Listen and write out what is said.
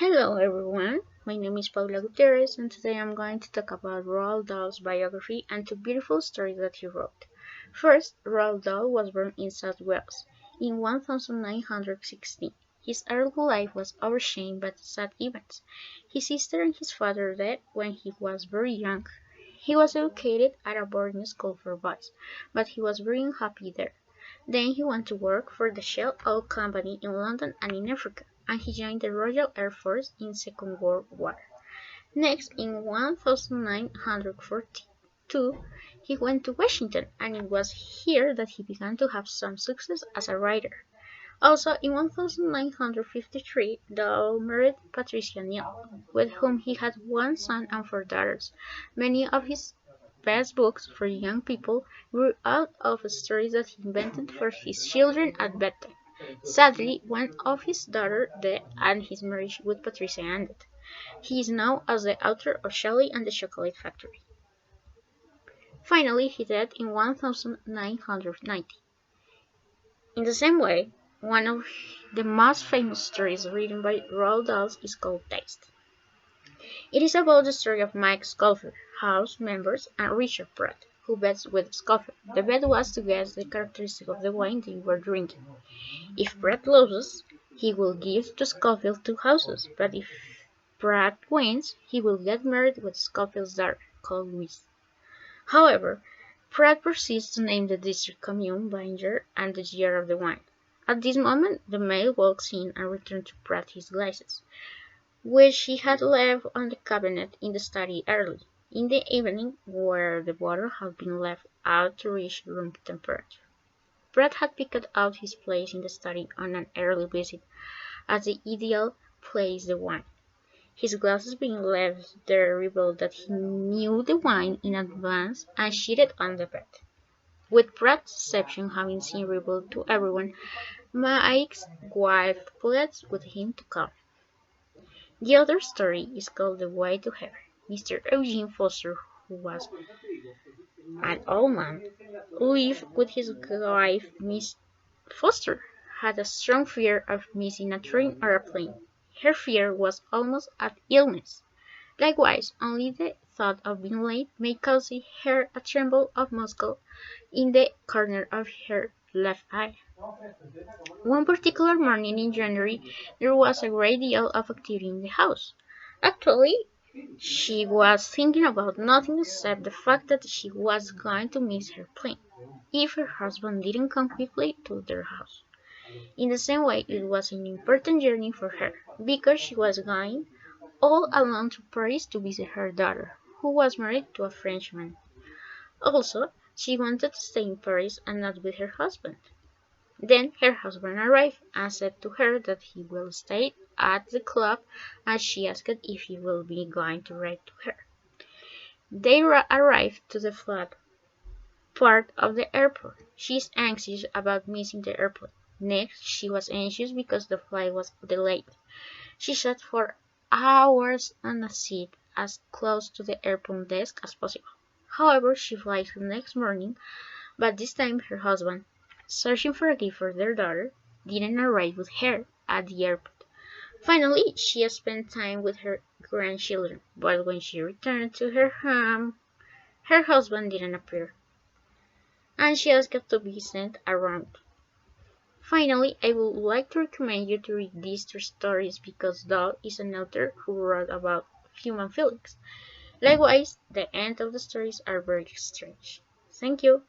Hello everyone, my name is Paula Gutierrez and today I'm going to talk about Roald Dahl's biography and two beautiful stories that he wrote. First, Roald Dahl was born in South Wales in 1916. His early life was overshadowed by sad events. His sister and his father died when he was very young. He was educated at a boarding school for boys, but he was very unhappy there. Then he went to work for the Shell Oil Company in London and in Africa, and he joined the Royal Air Force in the Second World War. Next, in 1942, he went to Washington, and it was here that he began to have some success as a writer. Also, in 1953, Dahl married Patricia Neal, with whom he had one son and four daughters. Many of his best books for young people grew out of stories that he invented for his children at bedtime. Sadly, one of his daughters died and his marriage with Patricia ended. He is known as the author of Charlie and the Chocolate Factory. Finally, he died in 1990. In the same way, one of the most famous stories written by Roald Dahl is called Taste. It is about the story of Mike Sculfer, house members, and Richard Pratt, who bets with Sculfer. The bet was to guess the characteristic of the wine they were drinking. If Pratt loses, he will give to Scofield two houses, but if Pratt wins, he will get married with Scofield's daughter, called Louise. However, Pratt proceeds to name the district commune Binger and the year of the wine. At this moment, the maid walks in and returns to Pratt his glasses, which he had left on the cabinet in the study early in the evening, where the water had been left out to reach room temperature. Pratt had picked out his place in the study on an early visit as the ideal place the wine. His glasses being left there revealed that he knew the wine in advance and cheated on the bet. With Pratt's deception having been revealed to everyone, Mike's wife pleads with him to come. The other story is called The Way to Heaven. Mr. Eugene Foster, who was an old man, lived with his wife, Miss Foster, had a strong fear of missing a train or a plane. Her fear was almost an illness. Likewise, only the thought of being late may cause her a tremble of muscle in the corner of her left eye. One particular morning in January there was a great deal of activity in the house. Actually, she was thinking about nothing except the fact that she was going to miss her plane if her husband didn't come quickly to their house. In the same way, it was an important journey for her, because she was going all alone to Paris to visit her daughter, who was married to a Frenchman. Also, she wanted to stay in Paris and not with her husband. Then her husband arrived and said to her that he will stay at the club, and she asked if he will be going to write to her. They arrived to the flat part of the airport. She is anxious about missing the airplane. Next, she was anxious because the flight was delayed. She sat for hours on a seat as close to the airplane desk as possible. However, she flies the next morning, but this time her husband, searching for a gift for their daughter, didn't arrive with her at the airport. Finally, she spent time with her grandchildren, but when she returned to her home, her husband didn't appear, and she asked to be sent around. Finally, I would like to recommend you to read these two stories because Dahl is an author who wrote about human feelings. Likewise, the end of the stories are very strange. Thank you.